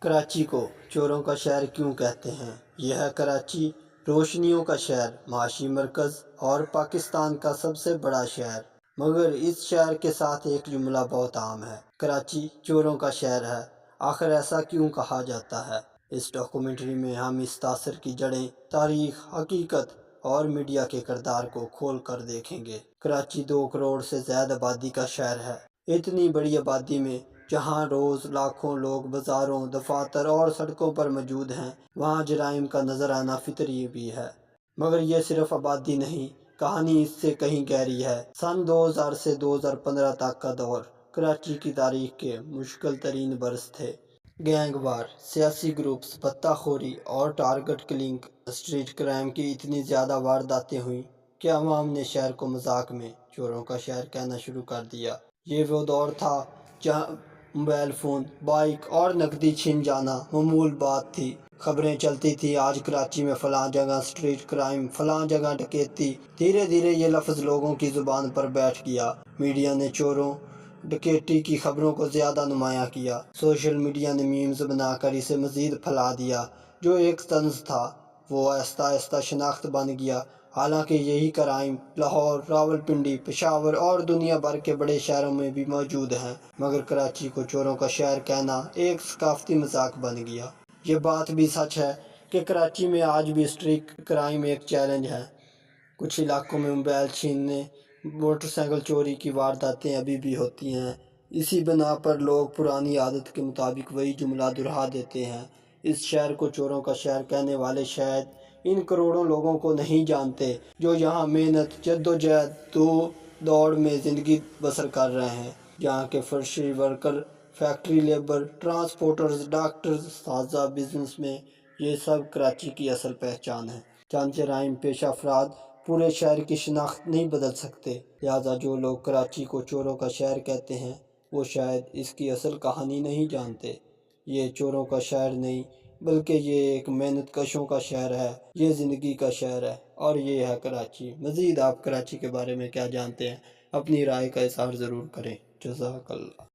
کراچی کو چوروں کا شہر کیوں کہتے ہیں؟ یہ ہے کراچی، روشنیوں کا شہر، معاشی مرکز اور پاکستان کا سب سے بڑا شہر۔ مگر اس شہر کے ساتھ ایک جملہ بہت عام ہے: کراچی چوروں کا شہر ہے۔ آخر ایسا کیوں کہا جاتا ہے؟ اس ڈاکومنٹری میں ہم اس تاثر کی جڑیں، تاریخ، حقیقت اور میڈیا کے کردار کو کھول کر دیکھیں گے۔ کراچی 2 کروڑ سے زائد آبادی کا شہر ہے۔ اتنی بڑی آبادی میں جہاں روز لاکھوں لوگ بازاروں، دفاتر اور سڑکوں پر موجود ہیں، وہاں جرائم کا نظر آنا فطری بھی ہے۔ مگر یہ صرف آبادی نہیں، کہانی اس سے کہیں گہری ہے۔ سن 2000 سے 2015 تک کا دور کراچی کی تاریخ کے مشکل ترین برس تھے۔ گینگ وار، سیاسی گروپس، پتہ خوری اور ٹارگٹ کلنگ، اسٹریٹ کرائم کی اتنی زیادہ وارداتیں ہوئیں کہ عوام نے شہر کو مذاق میں چوروں کا شہر کہنا شروع کر دیا۔ یہ وہ دور تھا جہاں موبائل فون، بائک اور نقدی چھن جانا معمول بات تھی۔ خبریں چلتی تھی: آج کراچی میں فلاں جگہ اسٹریٹ کرائم، فلاں جگہ ڈکیتی۔ دھیرے دھیرے یہ لفظ لوگوں کی زبان پر بیٹھ گیا۔ میڈیا نے چوروں، ڈکیتی کی خبروں کو زیادہ نمایاں کیا۔ سوشل میڈیا نے میمز بنا کر اسے مزید پھیلا دیا۔ جو ایک طنز تھا، وہ آہستہ آہستہ شناخت بن گیا۔ حالانکہ یہی کرائم لاہور، راولپنڈی، پشاور اور دنیا بھر کے بڑے شہروں میں بھی موجود ہیں، مگر کراچی کو چوروں کا شہر کہنا ایک ثقافتی مذاق بن گیا۔ یہ بات بھی سچ ہے کہ کراچی میں آج بھی اسٹریٹ کرائم ایک چیلنج ہے۔ کچھ علاقوں میں موبائل چھیننے، موٹر سائیکل چوری کی وارداتیں ابھی بھی ہوتی ہیں۔ اسی بنا پر لوگ پرانی عادت کے مطابق وہی جملہ دہرا دیتے ہیں۔ اس شہر کو چوروں کا شہر کہنے والے شاید ان کروڑوں لوگوں کو نہیں جانتے جو یہاں محنت، جدوجہد، دوڑ میں زندگی بسر کر رہے ہیں۔ جہاں کے فرشی worker, factory labour, transporters, doctors, اساتذہ، بزنس مین، یہ سب کراچی کی اصل پہچان ہے۔ چند جرائم پیشہ افراد پورے شہر کی شناخت نہیں بدل سکتے۔ لہٰذا جو لوگ کراچی کو چوروں کا شہر کہتے ہیں، وہ شاید اس کی اصل کہانی نہیں جانتے۔ یہ چوروں کا شہر نہیں، بلکہ یہ ایک محنت کشوں کا شہر ہے، یہ زندگی کا شہر ہے، اور یہ ہے کراچی۔ مزید آپ کراچی کے بارے میں کیا جانتے ہیں؟ اپنی رائے کا اظہار ضرور کریں۔ جزاک اللہ۔